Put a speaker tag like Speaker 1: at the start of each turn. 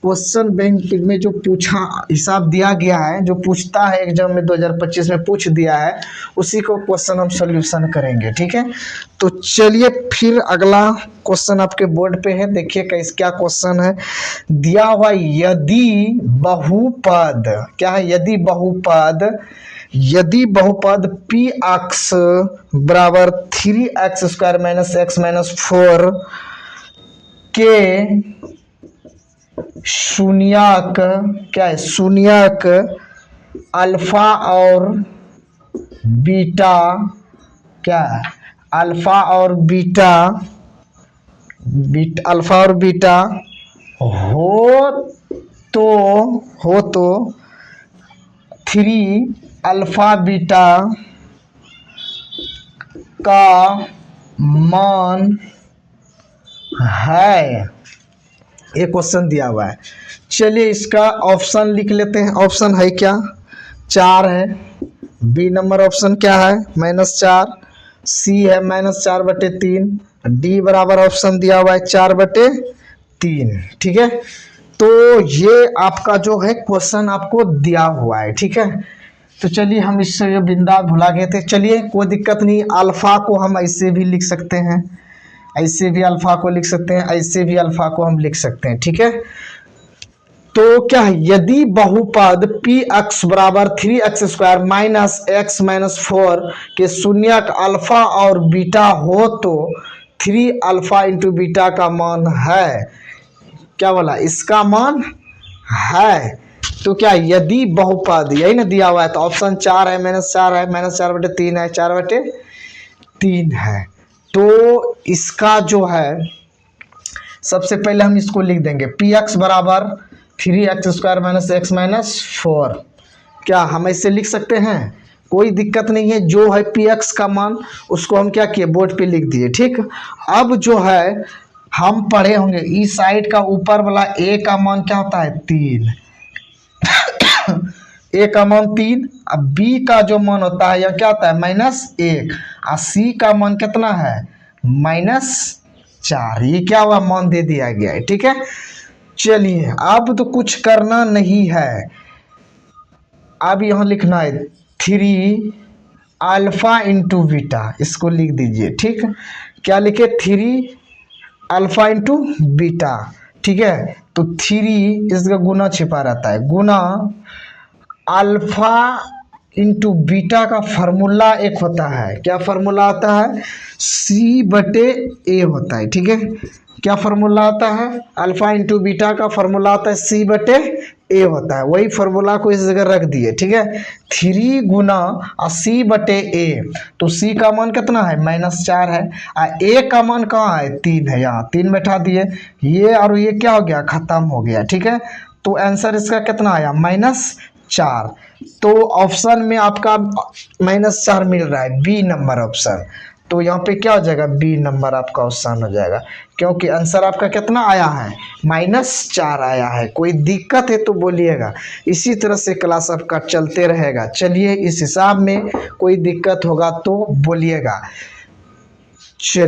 Speaker 1: Question bank में जो पूछा हिसाब दिया गया है, जो पूछता है एग्जाम में 2025 में पूछ दिया है, उसी को क्वेश्चन हम सोल्यूशन करेंगे। ठीक है, तो चलिए फिर अगला क्वेश्चन आपके बोर्ड पे है, देखिए क्या क्वेश्चन है। दिया हुआ यदि बहुपद, क्या है, यदि बहुपद पी एक्स बराबर 3x² - x - 4 के शून्यक, क्या है, शून्यक अल्फा और बीटा, क्या है, अल्फा और बीटा हो तो 3 अल्फा बीटा का मान है। ये क्वेश्चन दिया हुआ है। चलिए इसका ऑप्शन लिख लेते हैं। ऑप्शन है क्या, 4 है, बी नंबर ऑप्शन क्या है, -4, सी है -4/3, डी बराबर ऑप्शन दिया हुआ है 4/3। ठीक है, तो ये आपका जो है क्वेश्चन आपको दिया हुआ है। ठीक है, तो चलिए हम इससे बिंदा भुला गए थे, चलिए कोई दिक्कत नहीं। अल्फा को हम ऐसे भी लिख सकते हैं, ऐसे भी अल्फा को लिख सकते हैं, ऐसे भी अल्फा को हम लिख सकते हैं। ठीक है, तो क्या है, यदि बहुपद पी एक्स बराबर 3x² - x - 4 के शून्यक अल्फा और बीटा हो तो 3 अल्फा इंटू बीटा का मान है, क्या बोला, इसका मान है। तो क्या यदि बहुपद, यही ना दिया हुआ है, तो ऑप्शन 4 है, -4 है, -4/3 है, 4/3 है। तो इसका जो है सबसे पहले हम इसको लिख देंगे, पी एक्स बराबर 3x² - x - 4। क्या हम ऐसे लिख सकते हैं, कोई दिक्कत नहीं है। जो है पी एक्स का मान उसको हम क्या किए, बोर्ड पे लिख दिए। ठीक, अब जो है हम पढ़े होंगे इस साइड का ऊपर वाला ए का मान क्या होता है, 3 ए का मान 3, अब बी का जो मान होता है यह क्या होता है, -1, और सी का मान कितना है, -4। ये क्या हुआ, मान दे दिया गया है। ठीक है, चलिए अब तो कुछ करना नहीं है, अब यहाँ लिखना है 3 अल्फा इंटू बीटा, इसको लिख दीजिए। ठीक, क्या लिखे, 3 अल्फा इंटू बीटा। ठीक है, तो 3 इसका गुना छिपा रहता है, गुना अल्फा इंटू बीटा का फॉर्मूला एक होता है, क्या फॉर्मूला होता है, C/A होता है। ठीक है, क्या फॉर्मूला होता है, अल्फा इंटू बीटा का फॉर्मूला होता है C/A होता है, वही फॉर्मूला को इस जगह रख दिए। ठीक है, 3 गुना C/A, तो C का मान कितना है, -4 है, और A का मान कहाँ है, 3 है, यहाँ 3 बैठा दिए, ये और ये क्या हो गया, खत्म हो गया। ठीक है, तो आंसर इसका कितना आया, -4। तो ऑप्शन में आपका -4 मिल रहा है, बी नंबर ऑप्शन। तो यहाँ पे क्या हो जाएगा, बी नंबर आपका ऑप्शन हो जाएगा, क्योंकि आंसर आपका कितना आया है, -4 आया है। कोई दिक्कत है तो बोलिएगा, इसी तरह से क्लास आपका चलते रहेगा। चलिए इस हिसाब में कोई दिक्कत होगा तो बोलिएगा। चलिए।